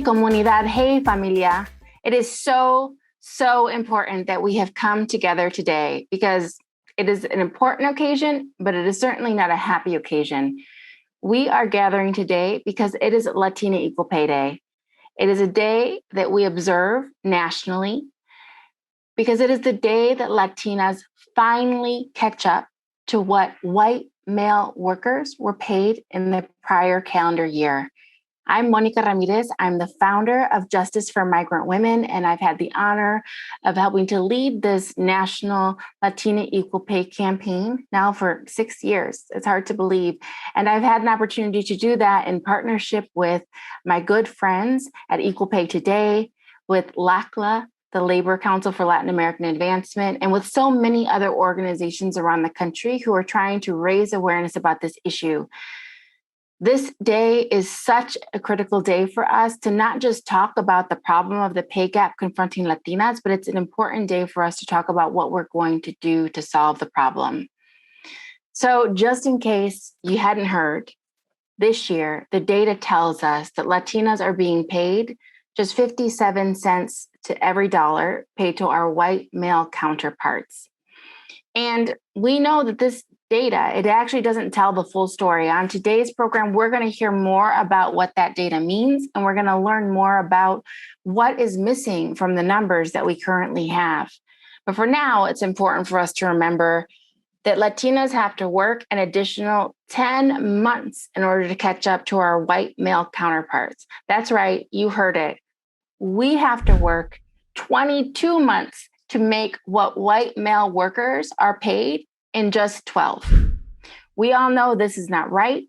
comunidad. Hey, familia. It is so important that we have come together today because it is an important occasion, but it is certainly not a happy occasion. We are gathering today because it is Latina Equal Pay Day. It is a day that we observe nationally because it is the day that Latinas finally catch up to what white male workers were paid in the prior calendar year. I'm Monica Ramirez. I'm the founder of Justice for Migrant Women, and I've had the honor of helping to lead this national Latina Equal Pay campaign now for 6 years. It's hard to believe. And I've had an opportunity to do that in partnership with my good friends at Equal Pay Today, with LACLA, the Labor Council for Latin American Advancement, and with so many other organizations around the country who are trying to raise awareness about this issue. This day is such a critical day for us to not just talk about the problem of the pay gap confronting Latinas, but it's an important day for us to talk about what we're going to do to solve the problem. So just in case you hadn't heard, this year, the data tells us that Latinas are being paid just 57 cents to every dollar paid to our white male counterparts. And we know that this data, it actually doesn't tell the full story. On today's program, we're going to hear more about what that data means, and we're going to learn more about what is missing from the numbers that we currently have. But for now, it's important for us to remember that Latinas have to work an additional 10 months in order to catch up to our white male counterparts. That's right, you heard it. We have to work 22 months to make what white male workers are paid in just 12. We all know this is not right,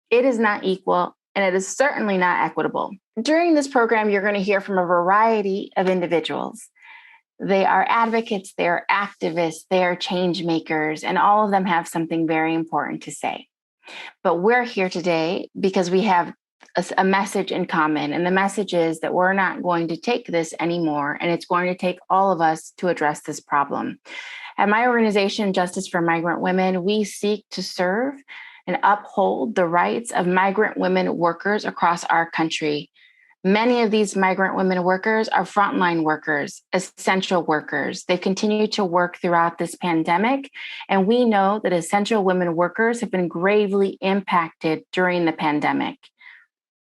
it is not equal, and it is certainly not equitable. During this program, you're going to hear from a variety of individuals. They are advocates, they are activists, they are change makers, and all of them have something very important to say. But we're here today because we have a message in common, and the message is that we're not going to take this anymore, and it's going to take all of us to address this problem. At my organization, Justice for Migrant Women, we seek to serve and uphold the rights of migrant women workers across our country. Many of these migrant women workers are frontline workers, essential workers. They've continued to work throughout this pandemic, and we know that essential women workers have been gravely impacted during the pandemic.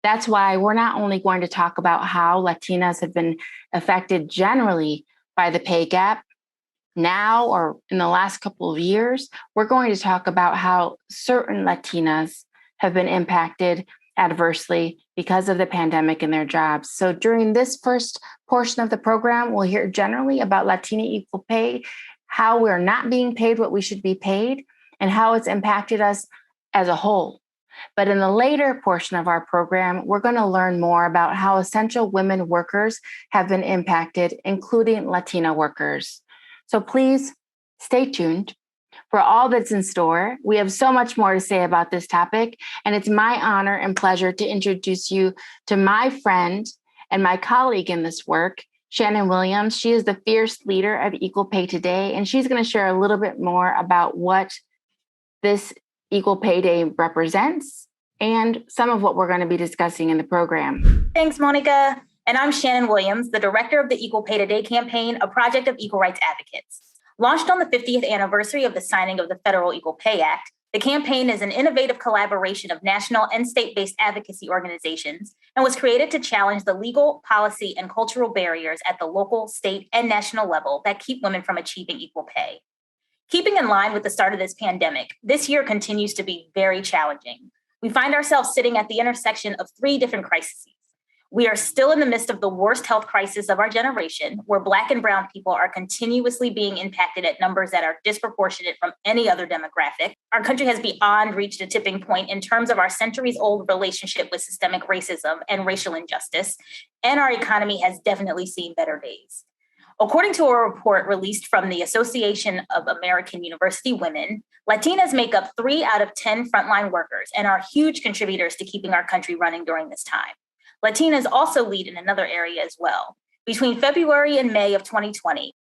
That's why we're not only going to talk about how Latinas have been affected generally by the pay gap now or in the last couple of years, we're going to talk about how certain Latinas have been impacted adversely because of the pandemic in their jobs. So during this first portion of the program, we'll hear generally about Latina Equal Pay, how we're not being paid what we should be paid, and how it's impacted us as a whole. But in the later portion of our program, we're going to learn more about how essential women workers have been impacted, including Latina workers. So please stay tuned for all that's in store. We have so much more to say about this topic, and it's my honor and pleasure to introduce you to my friend and my colleague in this work, Shannon Williams. She is the fierce leader of Equal Pay Today, and she's going to share a little bit more about what this Equal Pay Day represents and some of what we're going to be discussing in the program. Thanks, Monica. And I'm Shannon Williams, the director of the Equal Pay Today campaign, a project of equal rights advocates. Launched on the 50th anniversary of the signing of the Federal Equal Pay Act, the campaign is an innovative collaboration of national and state-based advocacy organizations and was created to challenge the legal, policy, and cultural barriers at the local, state, and national level that keep women from achieving equal pay. Keeping in line with the start of this pandemic, this year continues to be very challenging. We find ourselves sitting at the intersection of 3 different crises. We are still in the midst of the worst health crisis of our generation, where Black and Brown people are continuously being impacted at numbers that are disproportionate from any other demographic. Our country has beyond reached a tipping point in terms of our centuries-old relationship with systemic racism and racial injustice, and our economy has definitely seen better days. According to a report released from the Association of American University Women, Latinas make up 3 out of 10 frontline workers and are huge contributors to keeping our country running during this time. Latinas also lead in another area as well. Between February and May of 2020,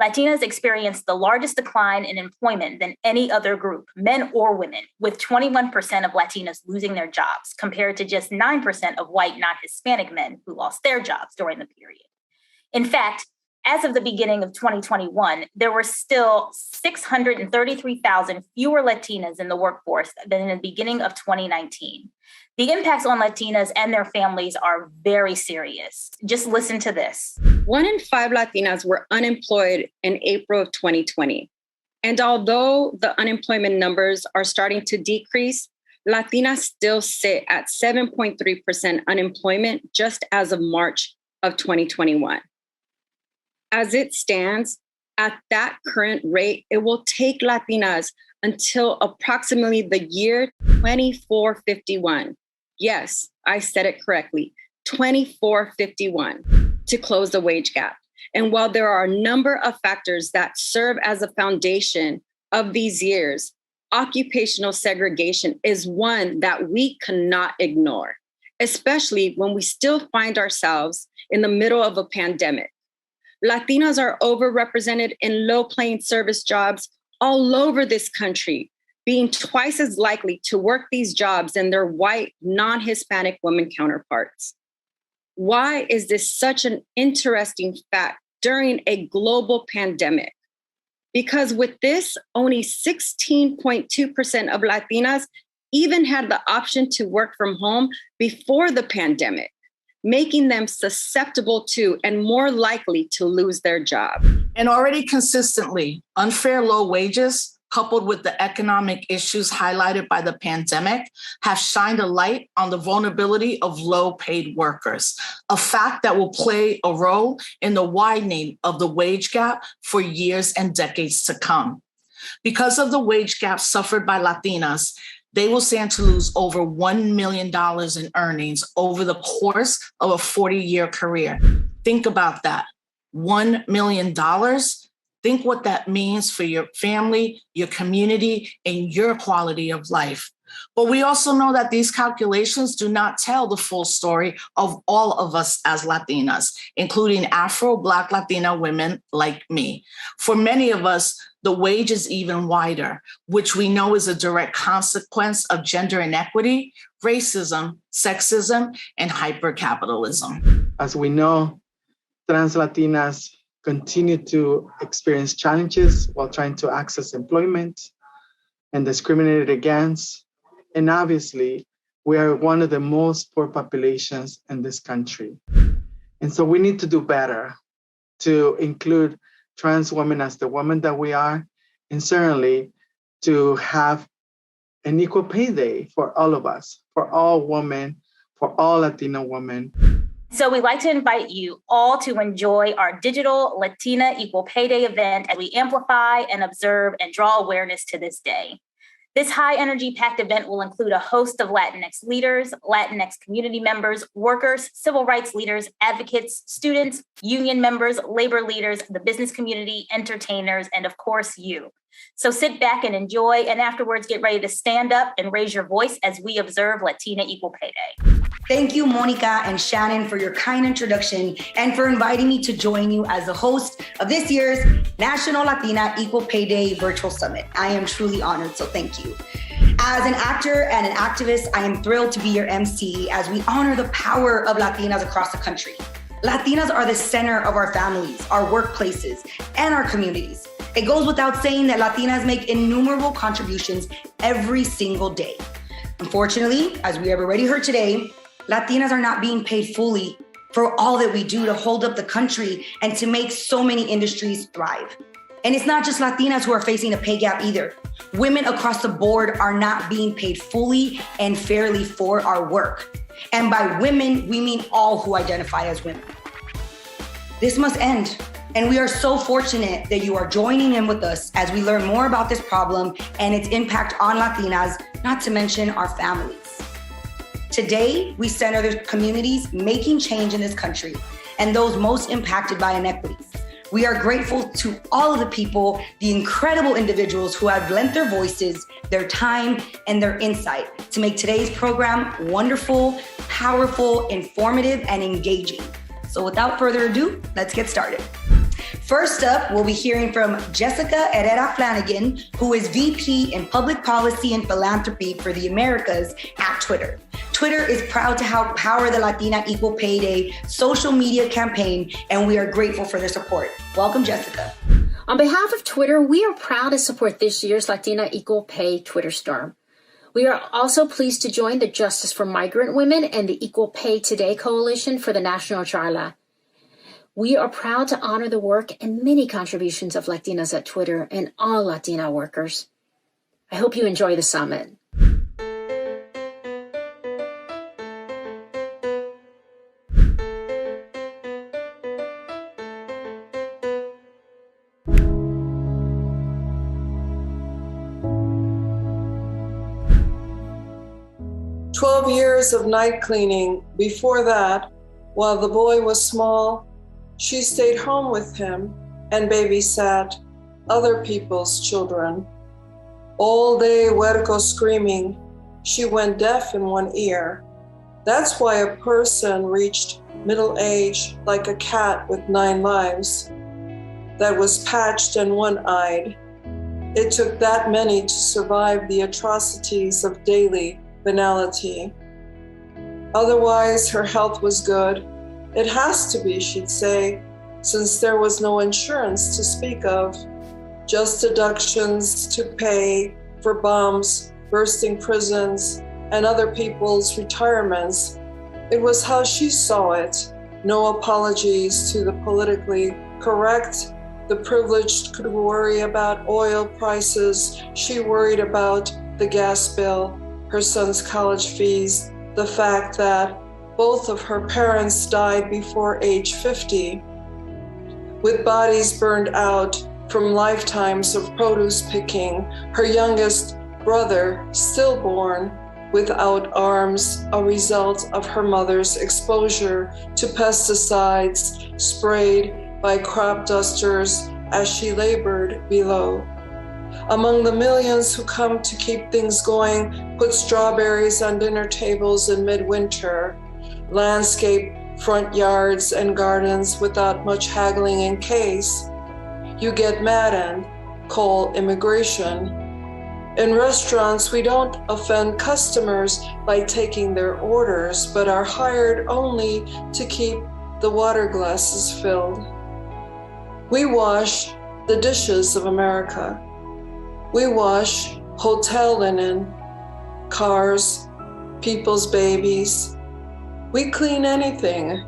Latinas experienced the largest decline in employment than any other group, men or women, with 21% of Latinas losing their jobs, compared to just 9% of white non-Hispanic men who lost their jobs during the period. In fact, as of the beginning of 2021, there were still 633,000 fewer Latinas in the workforce than in the beginning of 2019. The impacts on Latinas and their families are very serious. Just listen to this. 1 in 5 Latinas were unemployed in April of 2020. And although the unemployment numbers are starting to decrease, Latinas still sit at 7.3% unemployment just as of March of 2021. As it stands, at that current rate, it will take Latinas until approximately the year 2451. Yes, I said it correctly, 2451, to close the wage gap. And while there are a number of factors that serve as a foundation of these years, occupational segregation is one that we cannot ignore, especially when we still find ourselves in the middle of a pandemic. Latinas are overrepresented in low-paying service jobs all over this country, being twice as likely to work these jobs than their white, non-Hispanic women counterparts. Why is this such an interesting fact during a global pandemic? Because with this, only 16.2% of Latinas even had the option to work from home before the pandemic, making them susceptible to and more likely to lose their job. And already consistently, unfair low wages, coupled with the economic issues highlighted by the pandemic, have shined a light on the vulnerability of low-paid workers, a fact that will play a role in the widening of the wage gap for years and decades to come. Because of the wage gap suffered by Latinas, they will stand to lose over $1 million in earnings over the course of a 40-year career. Think about that, $1 million. Think what that means for your family, your community, and your quality of life. But we also know that these calculations do not tell the full story of all of us as Latinas, including Afro-Black Latina women like me. For many of us, the wage is even wider, which we know is a direct consequence of gender inequity, racism, sexism, and hypercapitalism. As we know, trans Latinas continue to experience challenges while trying to access employment and discriminated against. And obviously, we are one of the most poor populations in this country. And so we need to do better to include trans women as the women that we are, and certainly to have an equal pay day for all of us, for all women, for all Latino women. So we'd like to invite you all to enjoy our digital Latina Equal Pay Day event as we amplify and observe and draw awareness to this day. This high-energy packed event will include a host of Latinx leaders, Latinx community members, workers, civil rights leaders, advocates, students, union members, labor leaders, the business community, entertainers, and of course, you. So sit back and enjoy, and afterwards get ready to stand up and raise your voice as we observe Latina Equal Pay Day. Thank you, Monica and Shannon, for your kind introduction and for inviting me to join you as the host of this year's National Latina Equal Pay Day Virtual Summit. I am truly honored, so thank you. As an actor and an activist, I am thrilled to be your MC as we honor the power of Latinas across the country. Latinas are the center of our families, our workplaces, and our communities. It goes without saying that Latinas make innumerable contributions every single day. Unfortunately, as we have already heard today, Latinas are not being paid fully for all that we do to hold up the country and to make so many industries thrive. And it's not just Latinas who are facing a pay gap either. Women across the board are not being paid fully and fairly for our work. And by women, we mean all who identify as women. This must end. And we are so fortunate that you are joining in with us as we learn more about this problem and its impact on Latinas, not to mention our families. Today, we center the communities making change in this country and those most impacted by inequities. We are grateful to all of the people, the incredible individuals who have lent their voices, their time, and their insight to make today's program wonderful, powerful, informative, and engaging. So without further ado, let's get started. First up, we'll be hearing from Jessica Herrera Flanagan, who is VP in Public Policy and Philanthropy for the Americas at Twitter. Twitter is proud to help power the Latina Equal Pay Day social media campaign, and we are grateful for their support. Welcome, Jessica. On behalf of Twitter, we are proud to support this year's Latina Equal Pay Twitter Storm. We are also pleased to join the Justice for Migrant Women and the Equal Pay Today Coalition for the National Charla. We are proud to honor the work and many contributions of Latinas at Twitter and all Latina workers. I hope you enjoy the summit. Years of night cleaning. Before that, while the boy was small, she stayed home with him and babysat other people's children. All day huerco screaming, she went deaf in one ear. That's why a person reached middle age like a cat with 9 lives that was patched and one-eyed. It took that many to survive the atrocities of daily banality. Otherwise, her health was good. It has to be, she'd say, since there was no insurance to speak of, just deductions to pay for bombs, bursting prisons, and other people's retirements. It was how she saw it. No apologies to the politically correct. The privileged could worry about oil prices. She worried about the gas bill, her son's college fees, the fact that both of her parents died before age 50, with bodies burned out from lifetimes of produce picking, her youngest brother stillborn without arms, a result of her mother's exposure to pesticides sprayed by crop dusters as she labored below. Among the millions who come to keep things going, put strawberries on dinner tables in midwinter, landscape front yards and gardens without much haggling in case you get mad and call immigration. In restaurants, we don't offend customers by taking their orders, but are hired only to keep the water glasses filled. We wash the dishes of America. We wash hotel linen, cars, people's babies. We clean anything.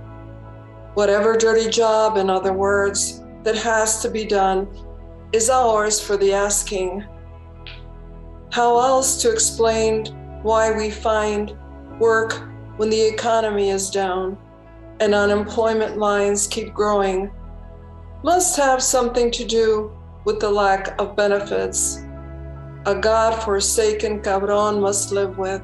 Whatever dirty job, in other words, that has to be done is ours for the asking. How else to explain why we find work when the economy is down and unemployment lines keep growing? Must have something to do with the lack of benefits a God-forsaken cabron must live with.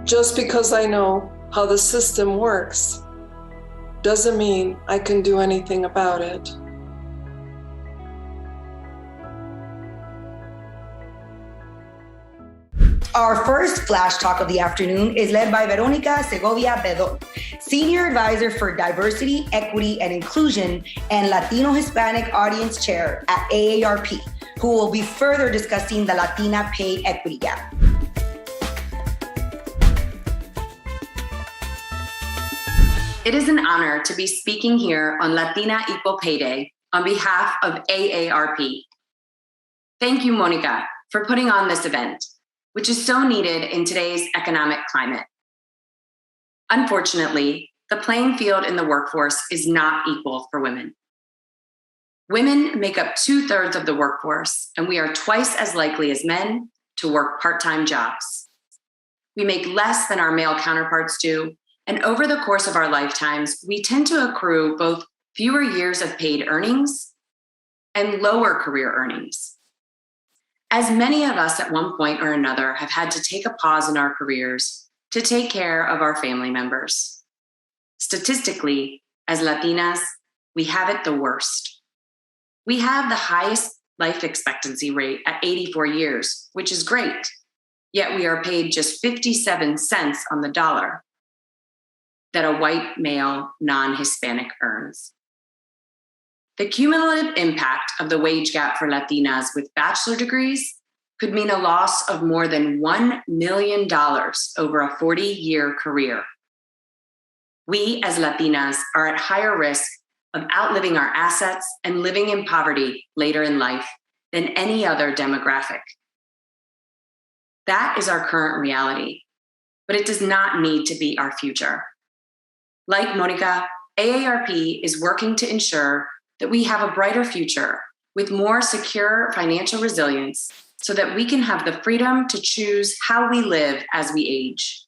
Just because I know how the system works doesn't mean I can do anything about it. Our first Flash Talk of the afternoon is led by Veronica Segovia Bedon, Senior Advisor for Diversity, Equity, and Inclusion and Latino-Hispanic Audience Chair at AARP, who will be further discussing the Latina pay equity gap. It is an honor to be speaking here on Latina Equal Pay Day on behalf of AARP. Thank you, Monica, for putting on this event, which is so needed in today's economic climate. Unfortunately, the playing field in the workforce is not equal for women. Women make up 2/3 of the workforce, and we are twice as likely as men to work part-time jobs. We make less than our male counterparts do, and over the course of our lifetimes, we tend to accrue both fewer years of paid earnings and lower career earnings. As many of us at one point or another have had to take a pause in our careers to take care of our family members. Statistically, as Latinas, we have it the worst. We have the highest life expectancy rate at 84 years, which is great, yet we are paid just 57 cents on the dollar that a white male non-Hispanic earns. The cumulative impact of the wage gap for Latinas with bachelor degrees could mean a loss of more than $1 million over a 40-year career. We as Latinas are at higher risk of outliving our assets and living in poverty later in life than any other demographic. That is our current reality, but it does not need to be our future. Like Monica, AARP is working to ensure that we have a brighter future with more secure financial resilience so that we can have the freedom to choose how we live as we age.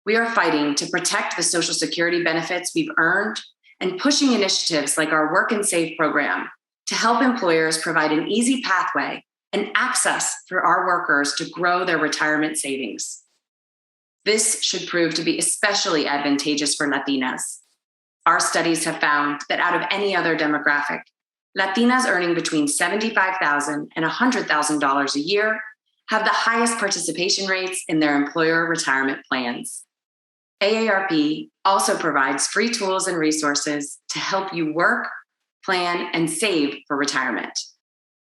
We are fighting to protect the Social Security benefits we've earned and pushing initiatives like our Work and Save program to help employers provide an easy pathway and access for our workers to grow their retirement savings. This should prove to be especially advantageous for Latinas. Our studies have found that out of any other demographic, Latinas earning between $75,000 and $100,000 a year have the highest participation rates in their employer retirement plans. AARP also provides free tools and resources to help you work, plan, and save for retirement.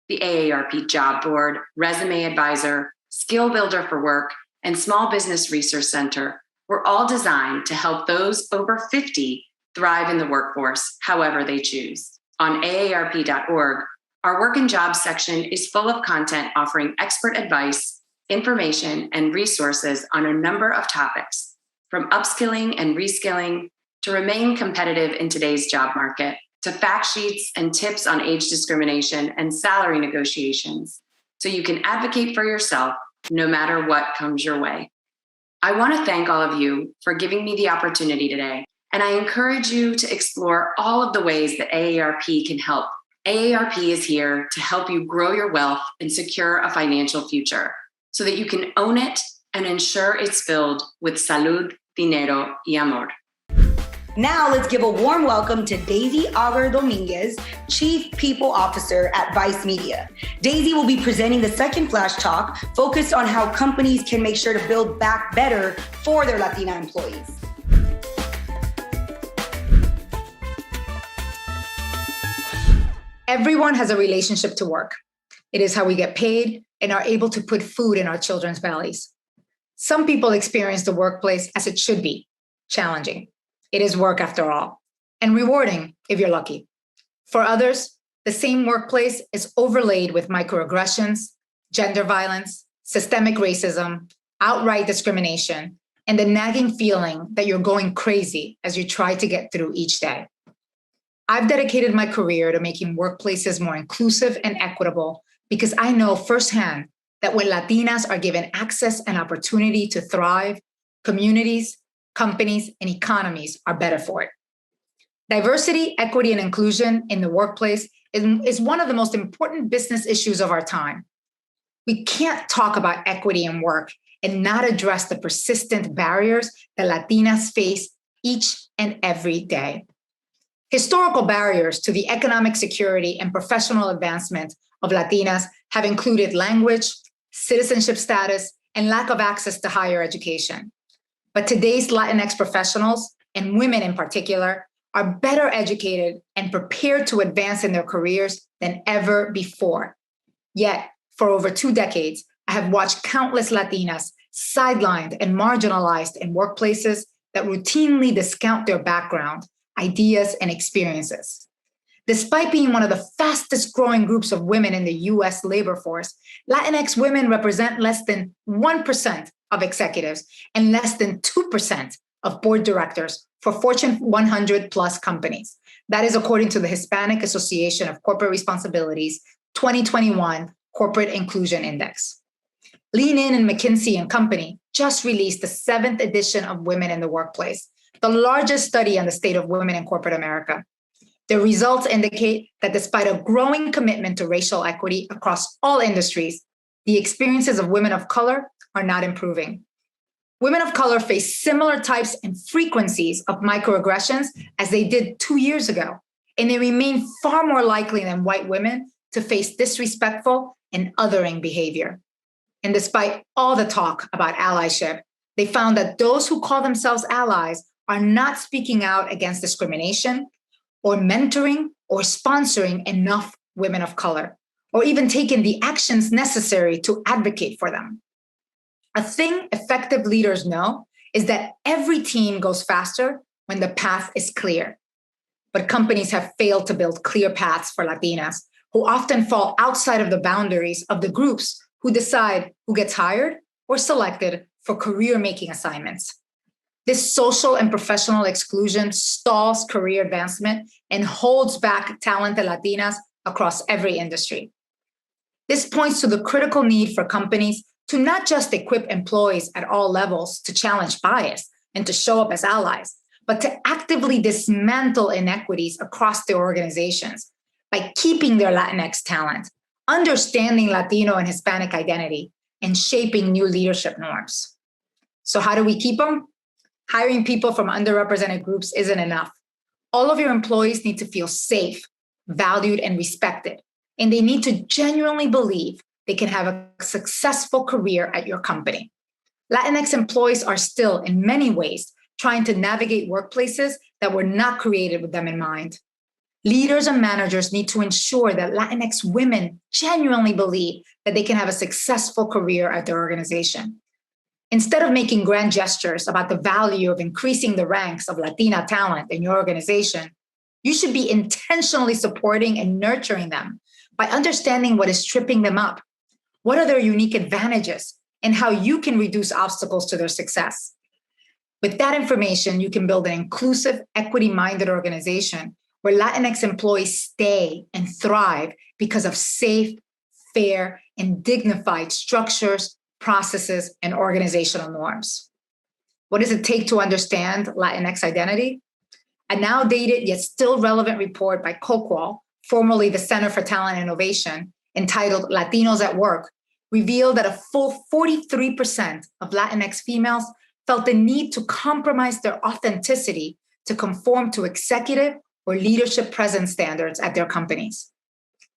The AARP Job Board, Resume Advisor, Skill Builder for Work, and Small Business Resource Center were all designed to help those over 50 thrive in the workforce, however they choose. On AARP.org, our Work and Jobs section is full of content offering expert advice, information, and resources on a number of topics, from upskilling and reskilling to remain competitive in today's job market, to fact sheets and tips on age discrimination and salary negotiations, so you can advocate for yourself no matter what comes your way. I want to thank all of you for giving me the opportunity today, and I encourage you to explore all of the ways that AARP can help. AARP is here to help you grow your wealth and secure a financial future so that you can own it and ensure it's filled with salud, dinero, y amor. Now let's give a warm welcome to Daisy Auger Dominguez, Chief People Officer at Vice Media. Daisy will be presenting the second Flash Talk focused on how companies can make sure to build back better for their Latina employees. Everyone has a relationship to work. It is how we get paid and are able to put food in our children's bellies. Some people experience the workplace as it should be, challenging. It is work after all, and rewarding if you're lucky. For others, the same workplace is overlaid with microaggressions, gender violence, systemic racism, outright discrimination, and the nagging feeling that you're going crazy as you try to get through each day. I've dedicated my career to making workplaces more inclusive and equitable because I know firsthand that when Latinas are given access and opportunity to thrive, communities, companies, and economies are better for it. Diversity, equity, and inclusion in the workplace is one of the most important business issues of our time. We can't talk about equity in work and not address the persistent barriers that Latinas face each and every day. Historical barriers to the economic security and professional advancement of Latinas have included language, citizenship status, and lack of access to higher education. But today's Latinx professionals, and women in particular, are better educated and prepared to advance in their careers than ever before. Yet, for over 2 decades, I have watched countless Latinas sidelined and marginalized in workplaces that routinely discount their background, ideas, and experiences. Despite being one of the fastest growing groups of women in the US labor force, Latinx women represent less than 1% of executives and less than 2% of board directors for Fortune 100 plus companies. That is according to the Hispanic Association of Corporate Responsibility's 2021 Corporate Inclusion Index. Lean In and McKinsey and Company just released the 7th edition of Women in the Workplace, the largest study on the state of women in corporate America. The results indicate that despite a growing commitment to racial equity across all industries, the experiences of women of color are not improving. Women of color face similar types and frequencies of microaggressions as they did 2 years ago, and they remain far more likely than white women to face disrespectful and othering behavior. And despite all the talk about allyship, they found that those who call themselves allies are not speaking out against discrimination or mentoring or sponsoring enough women of color, or even taking the actions necessary to advocate for them. A thing effective leaders know is that every team goes faster when the path is clear. But companies have failed to build clear paths for Latinas, who often fall outside of the boundaries of the groups who decide who gets hired or selected for career-making assignments. This social and professional exclusion stalls career advancement and holds back talented Latinas across every industry. This points to the critical need for companies to not just equip employees at all levels to challenge bias and to show up as allies, but to actively dismantle inequities across their organizations by keeping their Latinx talent, understanding Latino and Hispanic identity, and shaping new leadership norms. So how do we keep them? Hiring people from underrepresented groups isn't enough. All of your employees need to feel safe, valued, and respected, and they need to genuinely believe they can have a successful career at your company. Latinx employees are still, in many ways, trying to navigate workplaces that were not created with them in mind. Leaders and managers need to ensure that Latinx women genuinely believe that they can have a successful career at their organization. Instead of making grand gestures about the value of increasing the ranks of Latina talent in your organization, you should be intentionally supporting and nurturing them by understanding what is tripping them up, what are their unique advantages, and how you can reduce obstacles to their success. With that information, you can build an inclusive, equity-minded organization where Latinx employees stay and thrive because of safe, fair, and dignified structures, processes, and organizational norms. What does it take to understand Latinx identity? A now dated yet still relevant report by COQUAL, formerly the Center for Talent Innovation, entitled Latinos at Work, revealed that a full 43% of Latinx females felt the need to compromise their authenticity to conform to executive or leadership presence standards at their companies.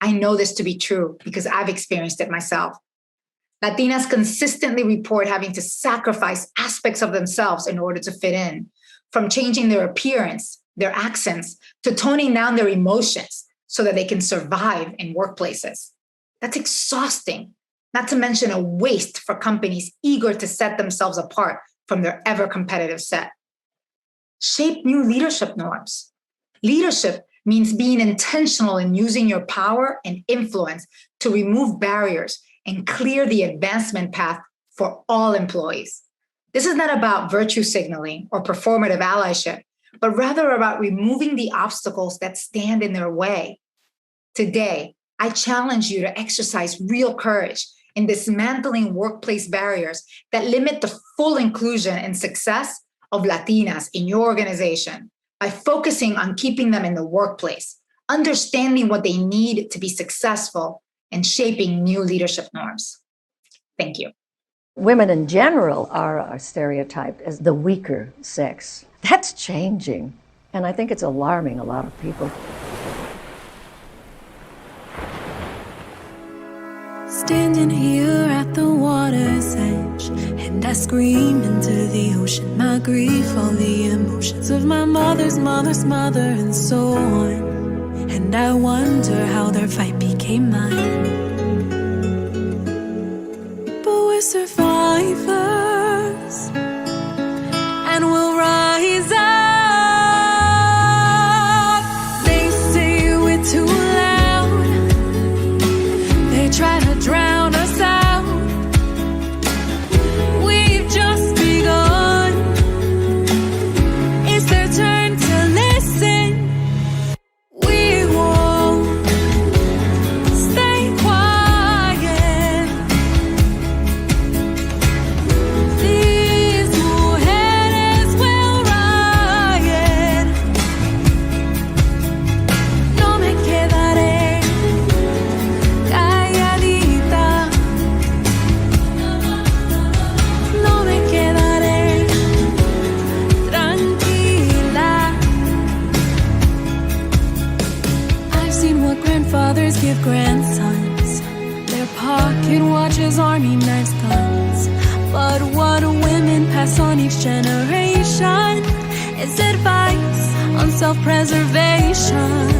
I know this to be true because I've experienced it myself. Latinas consistently report having to sacrifice aspects of themselves in order to fit in, from changing their appearance, their accents, to toning down their emotions so that they can survive in workplaces. That's exhausting, not to mention a waste for companies eager to set themselves apart from their ever-competitive set. Shape new leadership norms. Leadership means being intentional in using your power and influence to remove barriers and clear the advancement path for all employees. This is not about virtue signaling or performative allyship, but rather about removing the obstacles that stand in their way. Today, I challenge you to exercise real courage in dismantling workplace barriers that limit the full inclusion and success of Latinas in your organization by focusing on keeping them in the workplace, understanding what they need to be successful, and shaping new leadership norms. Thank you. Women in general are stereotyped as the weaker sex. That's changing, and I think it's alarming a lot of people. Standing here at the water's edge, and I scream into the ocean my grief, all the emotions of my mother's mother's mother, and so on. And I wonder how their fight became mine. But we're survivors, and we'll rise up. They say we're too loud, they try to drown us out. We've just begun, it's their turn to listen. We won't stay quiet. These mujeres will riot. No me quedaré calladita. No me quedaré tranquila. I've seen what grandfathers give grandsons, their pocket watches, army knives, guns. But what women pass on each generation is advice on self-preservation.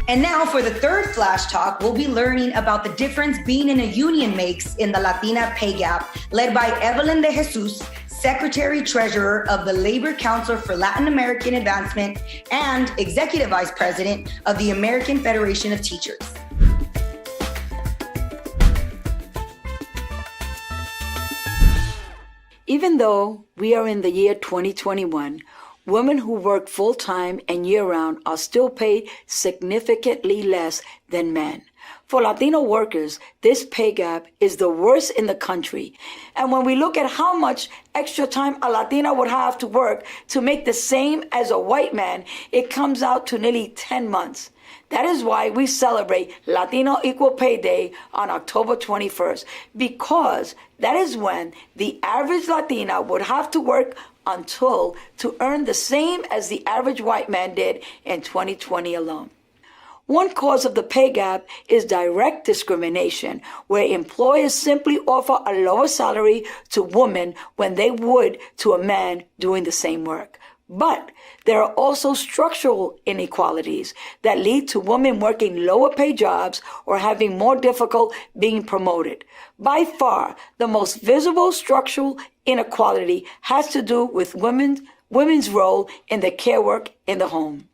And now for the third Flash Talk, we'll be learning about the difference being in a union makes in the Latina pay gap, led by Evelyn de Jesus, Secretary Treasurer of the Labor Council for Latin American Advancement and Executive Vice President of the American Federation of Teachers. Even though we are in the year 2021, women who work full-time and year-round are still paid significantly less than men. For Latino workers, this pay gap is the worst in the country. And when we look at how much extra time a Latina would have to work to make the same as a white man, it comes out to nearly 10 months. That is why we celebrate Latino Equal Pay Day on October 21st, because that is when the average Latina would have to work until to earn the same as the average white man did in 2020 alone. One cause of the pay gap is direct discrimination, where employers simply offer a lower salary to women when they would to a man doing the same work. But there are also structural inequalities that lead to women working lower paid jobs or having more difficult being promoted. By far, the most visible structural inequality has to do with women's role in the care work in the home.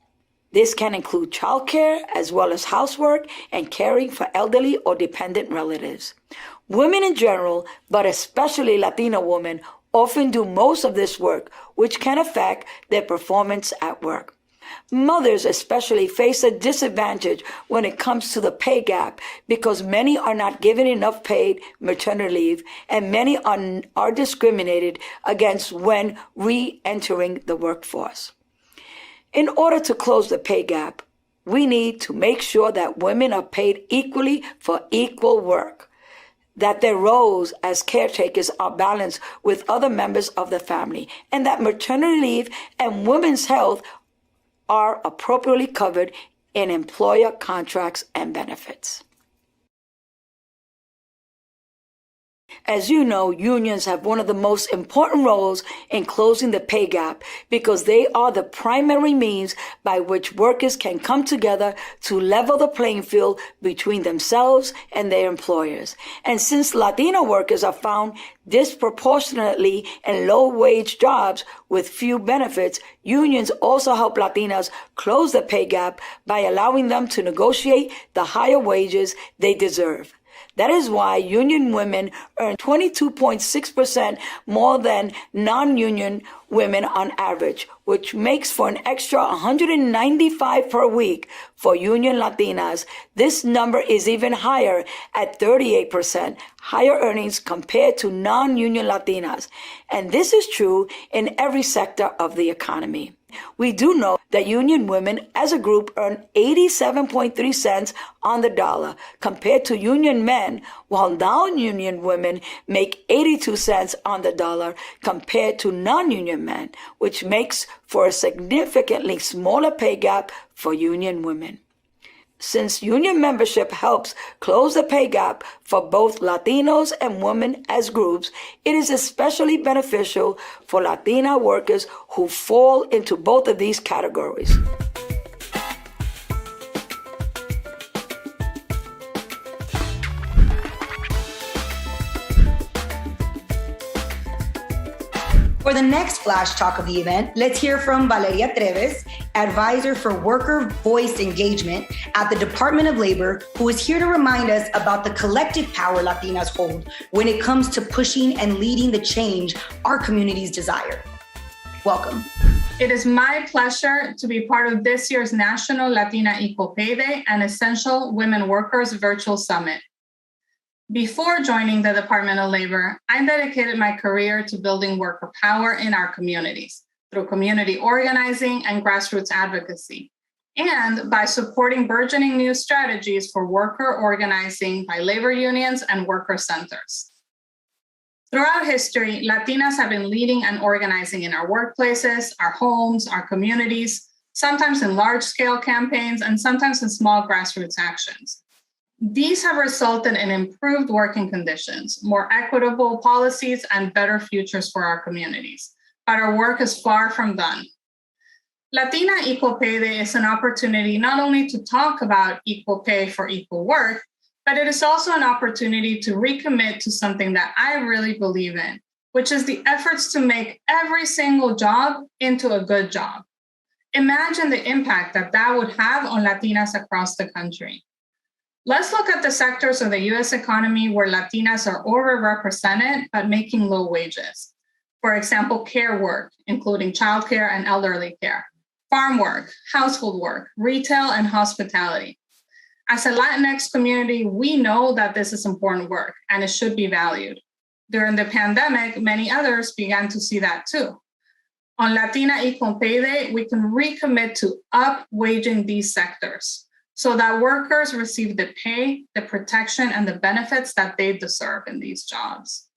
This can include childcare as well as housework and caring for elderly or dependent relatives. Women in general, but especially Latina women, often do most of this work, which can affect their performance at work. Mothers especially face a disadvantage when it comes to the pay gap because many are not given enough paid maternity leave and many are discriminated against when re-entering the workforce. In order to close the pay gap, we need to make sure that women are paid equally for equal work, that their roles as caretakers are balanced with other members of the family, and that maternity leave and women's health are appropriately covered in employer contracts and benefits. As you know, unions have one of the most important roles in closing the pay gap because they are the primary means by which workers can come together to level the playing field between themselves and their employers. And since Latino workers are found disproportionately in low-wage jobs with few benefits, unions also help Latinas close the pay gap by allowing them to negotiate the higher wages they deserve. That is why union women earn 22.6% more than non-union women on average, which makes for an extra $195 per week for union Latinas. This number is even higher at 38% higher earnings compared to non-union Latinas. And this is true in every sector of the economy. We do know that union women as a group earn 87.3 cents on the dollar compared to union men, while non-union women make 82 cents on the dollar compared to non-union men, which makes for a significantly smaller pay gap for union women. Since union membership helps close the pay gap for both Latinos and women as groups, it is especially beneficial for Latina workers who fall into both of these categories. For the next Flash Talk of the event, let's hear from Valeria Treves, Advisor for Worker Voice Engagement at the Department of Labor, who is here to remind us about the collective power Latinas hold when it comes to pushing and leading the change our communities desire. Welcome. It is my pleasure to be part of this year's National Latina Equal Pay Day and Essential Women Workers Virtual Summit. Before joining the Department of Labor, I dedicated my career to building worker power in our communities through community organizing and grassroots advocacy, and by supporting burgeoning new strategies for worker organizing by labor unions and worker centers. Throughout history, Latinas have been leading and organizing in our workplaces, our homes, our communities, sometimes in large-scale campaigns and sometimes in small grassroots actions. These have resulted in improved working conditions, more equitable policies, and better futures for our communities. But our work is far from done. Latina Equal Pay Day is an opportunity not only to talk about equal pay for equal work, but it is also an opportunity to recommit to something that I really believe in, which is the efforts to make every single job into a good job. Imagine the impact that that would have on Latinas across the country. Let's look at the sectors of the US economy where Latinas are overrepresented but making low wages. For example, care work, including childcare and elderly care, farm work, household work, retail, and hospitality. As a Latinx community, we know that this is important work and it should be valued. During the pandemic, many others began to see that too. On Latina Equal Pay Day, we can recommit to up-waging these sectors so that workers receive the pay, the protection, and the benefits that they deserve in these jobs.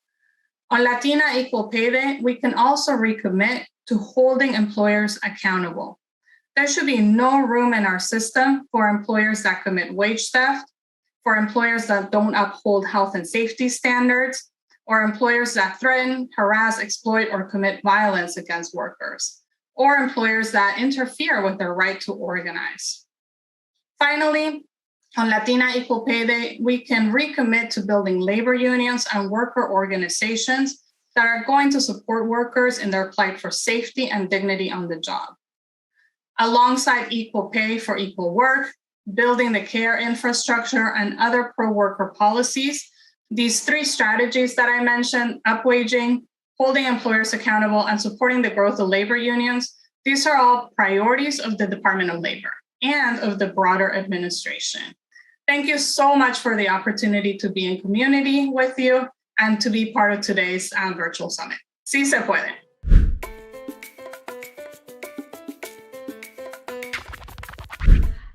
On Latina Equal Pay Day, we can also recommit to holding employers accountable. There should be no room in our system for employers that commit wage theft, for employers that don't uphold health and safety standards, or employers that threaten, harass, exploit, or commit violence against workers, or employers that interfere with their right to organize. Finally, on Latina Equal Pay Day, we can recommit to building labor unions and worker organizations that are going to support workers in their plight for safety and dignity on the job. Alongside equal pay for equal work, building the care infrastructure, and other pro-worker policies, these three strategies that I mentioned, upwaging, holding employers accountable, and supporting the growth of labor unions, these are all priorities of the Department of Labor and of the broader administration. Thank you so much for the opportunity to be in community with you and to be part of today's virtual summit. Sí se puede.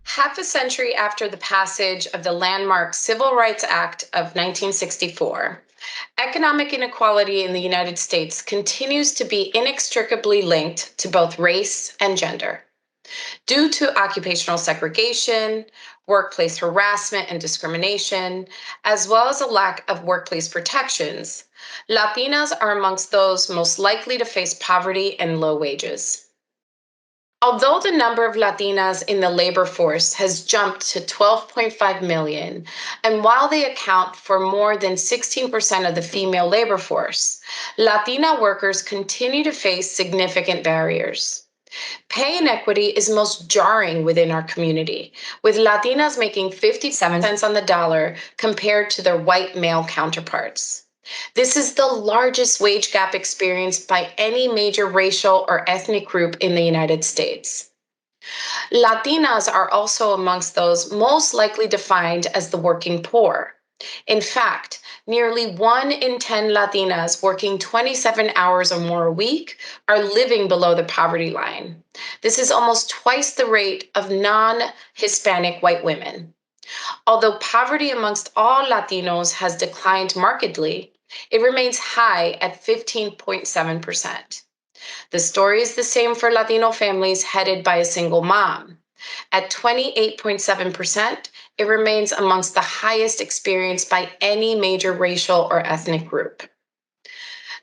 Half a century after the passage of the landmark Civil Rights Act of 1964, economic inequality in the United States continues to be inextricably linked to both race and gender. Due to occupational segregation, workplace harassment and discrimination, as well as a lack of workplace protections, Latinas are amongst those most likely to face poverty and low wages. Although the number of Latinas in the labor force has jumped to 12.5 million, and while they account for more than 16% of the female labor force, Latina workers continue to face significant barriers. Pay inequity is most jarring within our community, with Latinas making 57 cents on the dollar compared to their white male counterparts. This is the largest wage gap experienced by any major racial or ethnic group in the United States. Latinas are also amongst those most likely defined as the working poor. In fact, nearly 1 in 10 Latinas working 27 hours or more a week are living below the poverty line. This is almost twice the rate of non-Hispanic white women. Although poverty amongst all Latinos has declined markedly, it remains high at 15.7%. The story is the same for Latino families headed by a single mom. At 28.7%, it remains amongst the highest experienced by any major racial or ethnic group.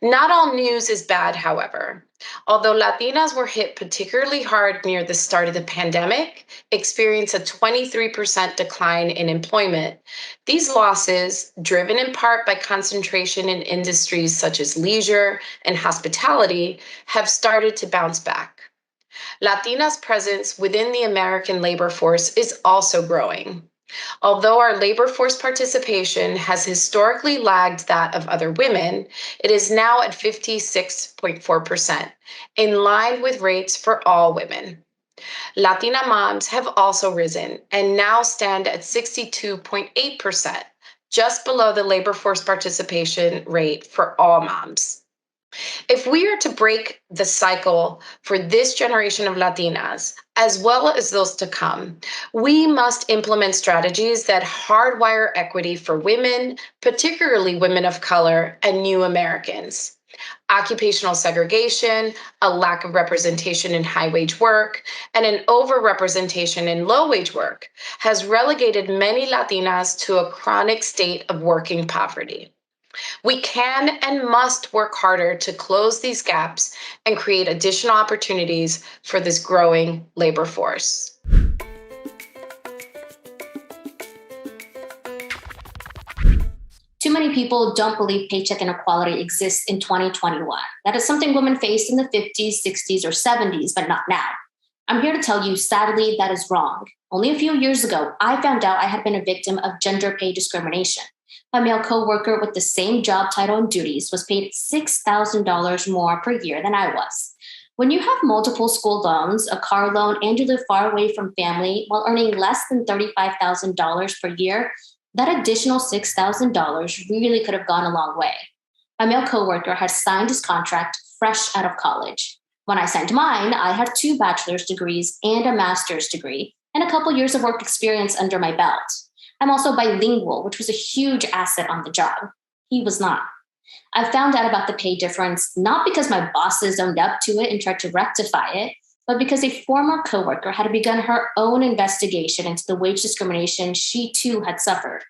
Not all news is bad, however. Although Latinas were hit particularly hard near the start of the pandemic, experienced a 23% decline in employment, these losses, driven in part by concentration in industries such as leisure and hospitality, have started to bounce back. Latinas' presence within the American labor force is also growing. Although our labor force participation has historically lagged that of other women, it is now at 56.4%, in line with rates for all women. Latina moms have also risen and now stand at 62.8%, just below the labor force participation rate for all moms. If we are to break the cycle for this generation of Latinas, as well as those to come, we must implement strategies that hardwire equity for women, particularly women of color and new Americans. Occupational segregation, a lack of representation in high-wage work, and an overrepresentation in low-wage work has relegated many Latinas to a chronic state of working poverty. We can and must work harder to close these gaps and create additional opportunities for this growing labor force. Too many people don't believe paycheck inequality exists in 2021. That is something women faced in the 50s, 60s, or 70s, but not now. I'm here to tell you, sadly, that is wrong. Only a few years ago, I found out I had been a victim of gender pay discrimination. My male coworker with the same job title and duties was paid $6,000 more per year than I was. When you have multiple school loans, a car loan, and you live far away from family while earning less than $35,000 per year, that additional $6,000 really could have gone a long way. My male coworker had signed his contract fresh out of college. When I signed mine, I had 2 bachelor's degrees and a master's degree and a couple years of work experience under my belt. I'm also bilingual, which was a huge asset on the job. He was not. I found out about the pay difference not because my bosses owned up to it and tried to rectify it, but because a former coworker had begun her own investigation into the wage discrimination she too had suffered.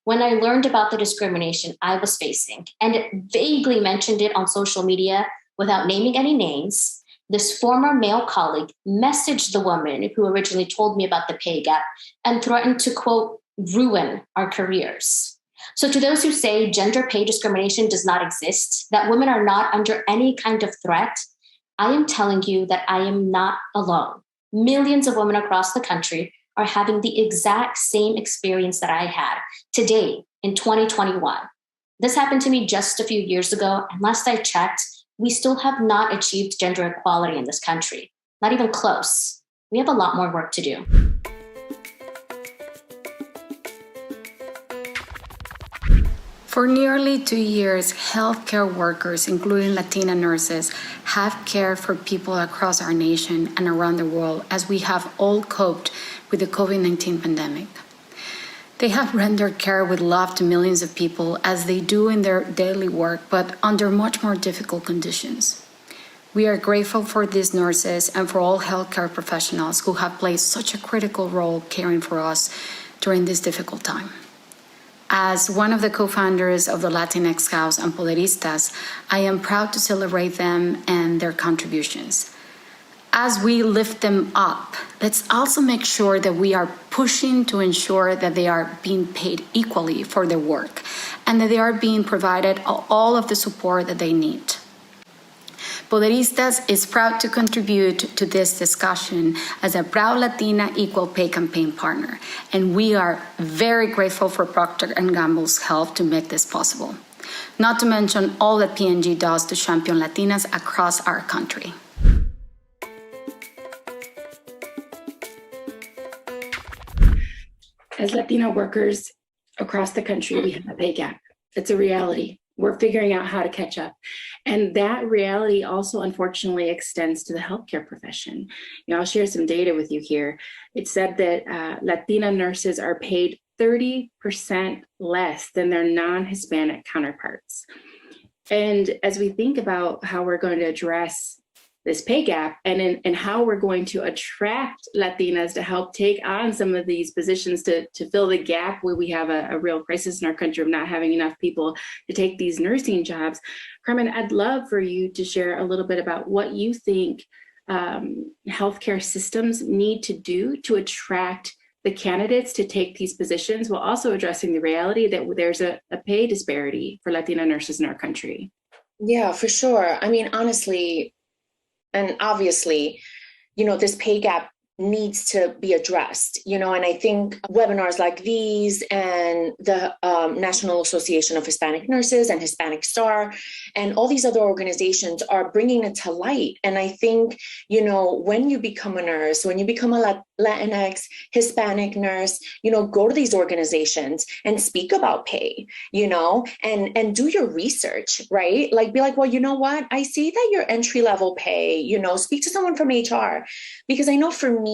When I learned about the discrimination I was facing and vaguely mentioned it on social media without naming any names, this former male colleague messaged the woman who originally told me about the pay gap and threatened to, quote, ruin our careers. So to those who say gender pay discrimination does not exist, that women are not under any kind of threat, I am telling you that I am not alone. Millions of women across the country are having the exact same experience that I had today in 2021. This happened to me just a few years ago, and last I checked, we still have not achieved gender equality in this country. Not even close. We have a lot more work to do. For nearly 2 years, healthcare workers, including Latina nurses, have cared for people across our nation and around the world as we have all coped with the COVID-19 pandemic. They have rendered care with love to millions of people as they do in their daily work, but under much more difficult conditions. We are grateful for these nurses and for all healthcare professionals who have played such a critical role caring for us during this difficult time. As one of the co-founders of the Latinx House and Poderistas, I am proud to celebrate them and their contributions. As we lift them up, let's also make sure that we are pushing to ensure that they are being paid equally for their work and that they are being provided all of the support that they need. Poderistas is proud to contribute to this discussion as a proud Latina Equal Pay campaign partner, and we are very grateful for Procter & Gamble's help to make this possible, not to mention all that P&G does to champion Latinas across our country. As Latina workers across the country, we have a pay gap. It's a reality. We're figuring out how to catch up. And that reality also, unfortunately, extends to the healthcare profession. I'll share some data with you here. It said that Latina nurses are paid 30% less than their non-Hispanic counterparts. And as we think about how we're going to address this pay gap and how we're going to attract Latinas to help take on some of these positions to fill the gap where we have a real crisis in our country of not having enough people to take these nursing jobs. Carmen, I'd love for you to share a little bit about what you think healthcare systems need to do to attract the candidates to take these positions while also addressing the reality that there's a pay disparity for Latina nurses in our country. Yeah, for sure. I mean, honestly, and obviously, this pay gap needs to be addressed, and I think webinars like these and the National Association of Hispanic Nurses and Hispanic Star and all these other organizations are bringing it to light. And I think, when you become a nurse, when you become a Latinx, Hispanic nurse, go to these organizations and speak about pay, and do your research, right? Like, be like, well, you know what? I see that your entry level pay, speak to someone from HR, because I know for me,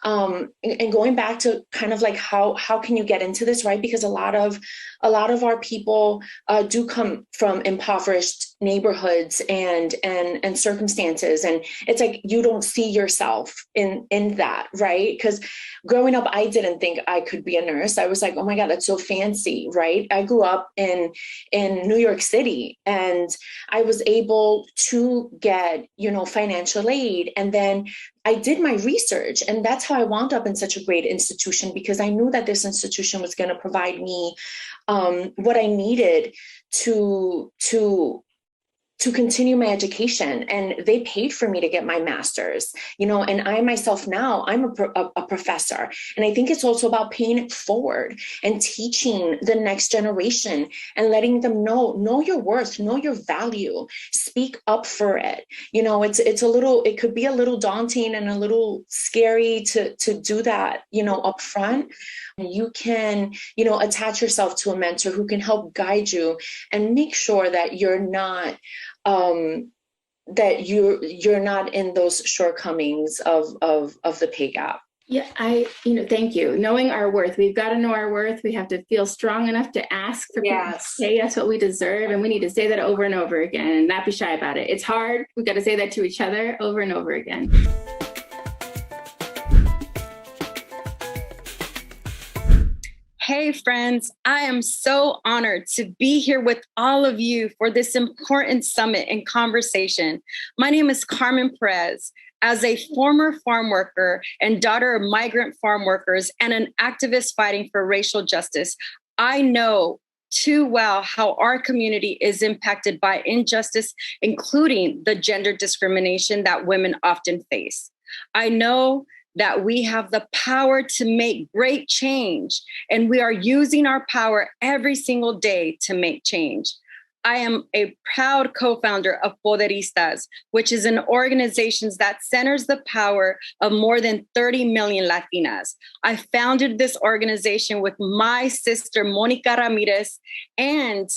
and going back to kind of like how can you get into this, right? Because a lot of our people do come from impoverished neighborhoods and circumstances, and it's like you don't see yourself in that, right? right? Because growing up, I didn't think I could be a nurse. I was like, oh my God, that's so fancy, right? I grew up in New York City, and I was able to get, financial aid. And then I did my research, and that's how I wound up in such a great institution, because I knew that this institution was going to provide me what I needed to continue my education, and they paid for me to get my master's, and I myself now, I'm a professor. And I think it's also about paying it forward and teaching the next generation and letting them know your worth, know your value, speak up for it. It could be a little daunting and a little scary to do that, up front. You can, attach yourself to a mentor who can help guide you and make sure that you're not you're not in those shortcomings of the pay gap. Yeah, thank you. Knowing our worth, we've got to know our worth. We have to feel strong enough to ask for people to pay us what we deserve, and we need to say that over and over again and not be shy about it. It's hard. We've got to say that to each other over and over again. Hey friends, I am so honored to be here with all of you for this important summit and conversation. My name is Carmen Perez. As a former farm worker and daughter of migrant farm workers and an activist fighting for racial justice, I know too well how our community is impacted by injustice, including the gender discrimination that women often face. I know that we have the power to make great change, and we are using our power every single day to make change. I am a proud co-founder of Poderistas, which is an organization that centers the power of more than 30 million Latinas. I founded this organization with my sister, Monica Ramirez, and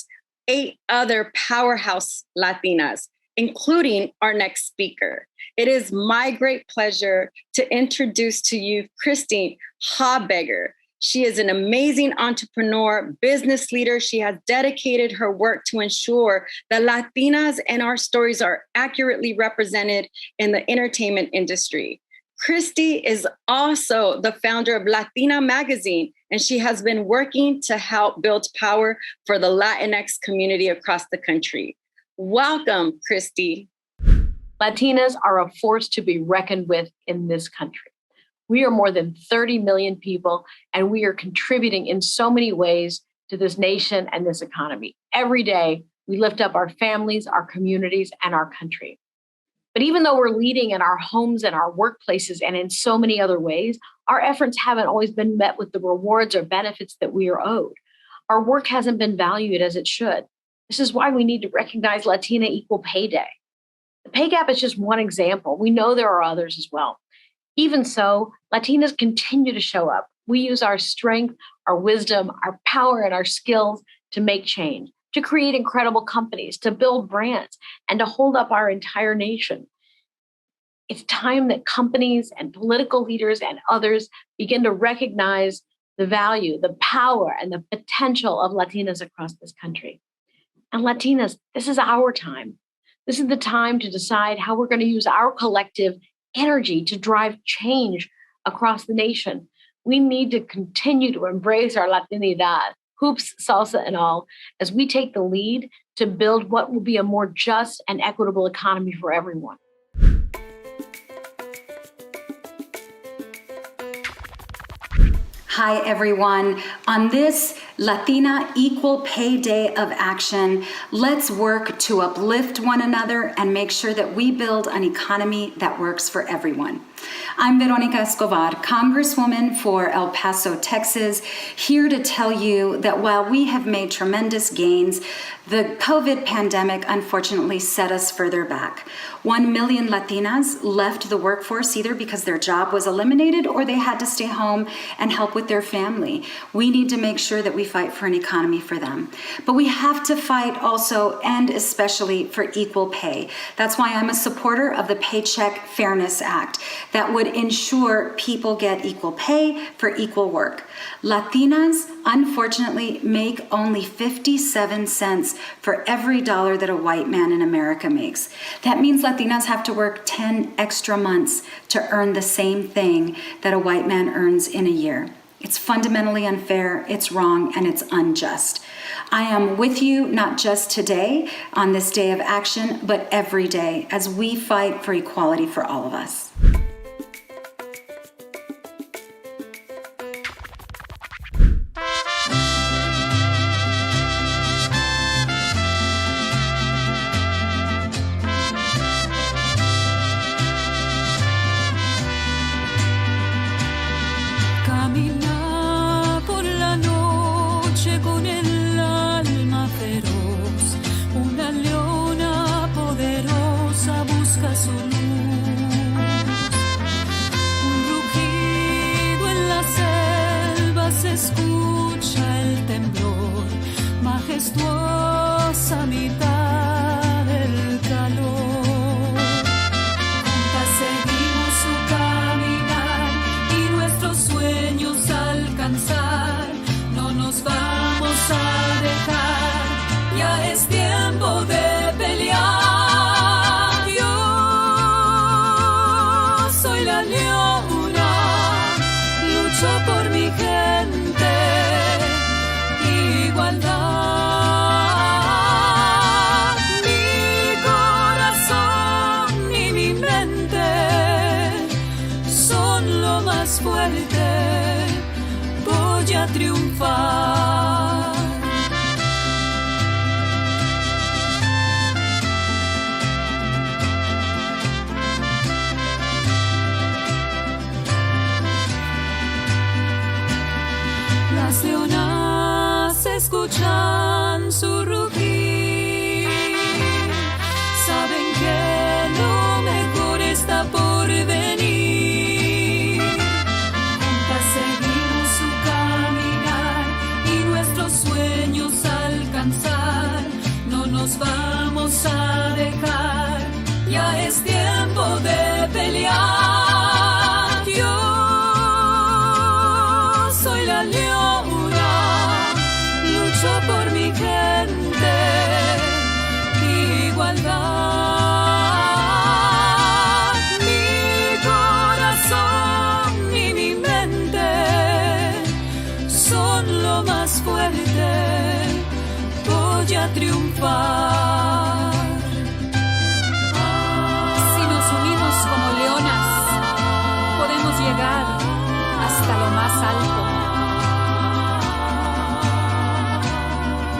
8 other powerhouse Latinas, including our next speaker. It is my great pleasure to introduce to you Christine Habegger. She is an amazing entrepreneur, business leader. She has dedicated her work to ensure that Latinas and our stories are accurately represented in the entertainment industry. Christy is also the founder of Latina Magazine, and she has been working to help build power for the Latinx community across the country. Welcome, Christy. Latinas are a force to be reckoned with in this country. We are more than 30 million people, and we are contributing in so many ways to this nation and this economy. Every day, we lift up our families, our communities, and our country. But even though we're leading in our homes and our workplaces and in so many other ways, our efforts haven't always been met with the rewards or benefits that we are owed. Our work hasn't been valued as it should. This is why we need to recognize Latina Equal Pay Day. The pay gap is just one example. We know there are others as well. Even so, Latinas continue to show up. We use our strength, our wisdom, our power, and our skills to make change, to create incredible companies, to build brands, and to hold up our entire nation. It's time that companies and political leaders and others begin to recognize the value, the power, and the potential of Latinas across this country. And Latinas, this is our time. This is the time to decide how we're going to use our collective energy to drive change across the nation. We need to continue to embrace our Latinidad, hoops, salsa, and all, as we take the lead to build what will be a more just and equitable economy for everyone. Hi, everyone. On this Latina Equal Pay Day of Action, let's work to uplift one another and make sure that we build an economy that works for everyone. I'm Veronica Escobar, Congresswoman for El Paso, Texas, here to tell you that while we have made tremendous gains, the COVID pandemic unfortunately set us further back. 1 million Latinas left the workforce either because their job was eliminated or they had to stay home and help with their family. We need to make sure that we fight for an economy for them. But we have to fight also and especially for equal pay. That's why I'm a supporter of the Paycheck Fairness Act. that would ensure people get equal pay for equal work. Latinas, unfortunately, make only 57 cents for every dollar that a white man in America makes. That means Latinas have to work 10 extra months to earn the same thing that a white man earns in a year. It's fundamentally unfair, it's wrong, and it's unjust. I am with you not just today on this day of action, but every day as we fight for equality for all of us. Camina por la noche con el alma feroz, una leona poderosa busca su luz. Un rugido en la selva se escucha el temblor, majestuosa mitad del calor. Juntas seguimos su caminar y nuestros sueños alcanzar. No nos vamos a dejar, ya es tiempo de pelear. Yo soy la leona, lucho por mi gente, igualdad. Mi corazón y mi mente son lo más fuerte, voy a triunfar. Las leonas escuchan su rugir, saben que lo mejor está por venir. Juntas seguimos su caminar y nuestros sueños alcanzar. No nos vamos a dejar, ya es tiempo de pelear. Yo soy la leona, lucho por mi gente, igualdad. Mi corazón y mi mente son lo más fuerte, voy a triunfar. Si nos unimos como leonas, podemos llegar hasta lo más alto.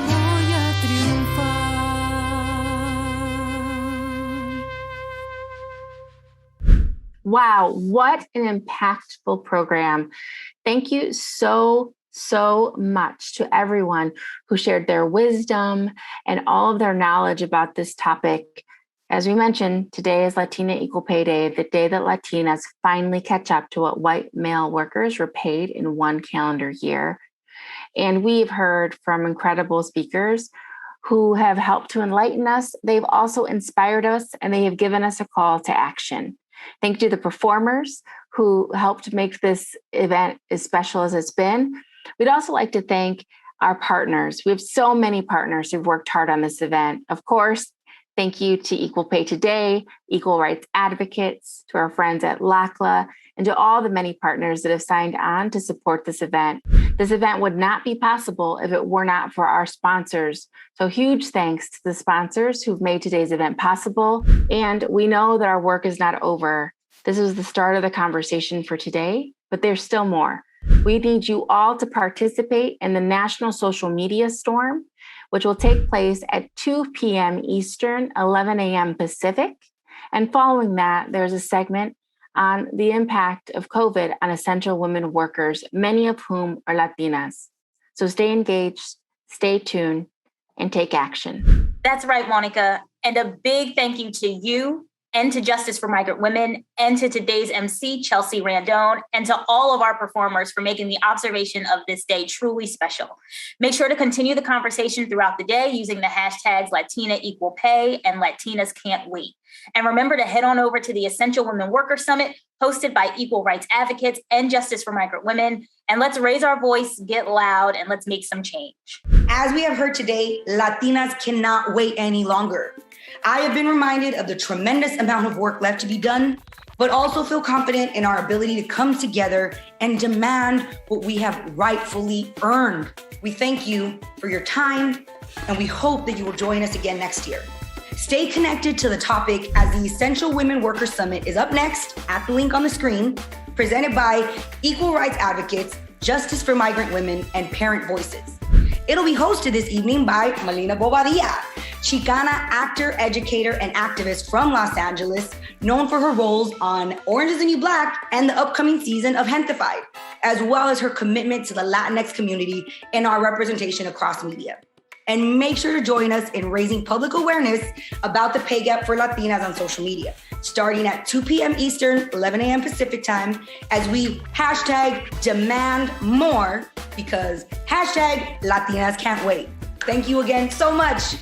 Voy a triunfar. Wow, what an impactful program. Thank you so much to everyone who shared their wisdom and all of their knowledge about this topic. As we mentioned, today is Latina Equal Pay Day, the day that Latinas finally catch up to what white male workers were paid in one calendar year. And we've heard from incredible speakers who have helped to enlighten us. They've also inspired us, and they have given us a call to action. Thank you to the performers who helped make this event as special as it's been. We'd also like to thank our partners. We have so many partners who've worked hard on this event. Of course, thank you to Equal Pay Today, Equal Rights Advocates, to our friends at LACLA, and to all the many partners that have signed on to support this event. This event would not be possible if it were not for our sponsors. So huge thanks to the sponsors who've made today's event possible. And we know that our work is not over. This is the start of the conversation for today, but there's still more. We need you all to participate in the National Social Media Storm, which will take place at 2 p.m. Eastern, 11 a.m. Pacific. And following that, there's a segment on the impact of COVID on essential women workers, many of whom are Latinas. So stay engaged, stay tuned, and take action. That's right, Monica. And a big thank you to you and to Justice for Migrant Women, and to today's MC, Chelsea Rendon, and to all of our performers for making the observation of this day truly special. Make sure to continue the conversation throughout the day using the hashtags Latina Equal Pay and Latinas Can't Wait. And remember to head on over to the Essential Women Worker Summit, hosted by equal rights advocates and Justice for Migrant Women. And let's raise our voice, get loud, and let's make some change. As we have heard today, Latinas cannot wait any longer. I have been reminded of the tremendous amount of work left to be done, but also feel confident in our ability to come together and demand what we have rightfully earned. We thank you for your time, and we hope that you will join us again next year. Stay connected to the topic as the Essential Women Worker Summit is up next at the link on the screen, presented by Equal Rights Advocates, Justice for Migrant Women, and Parent Voices. It'll be hosted this evening by Melina Bobadilla, Chicana actor, educator, and activist from Los Angeles, known for her roles on Orange is the New Black and the upcoming season of Gentefied, as well as her commitment to the Latinx community and our representation across media. And make sure to join us in raising public awareness about the pay gap for Latinas on social media, starting at 2 p.m. Eastern, 11 a.m. Pacific time, as we #demand more, because #Latinas can't wait. Thank you again so much.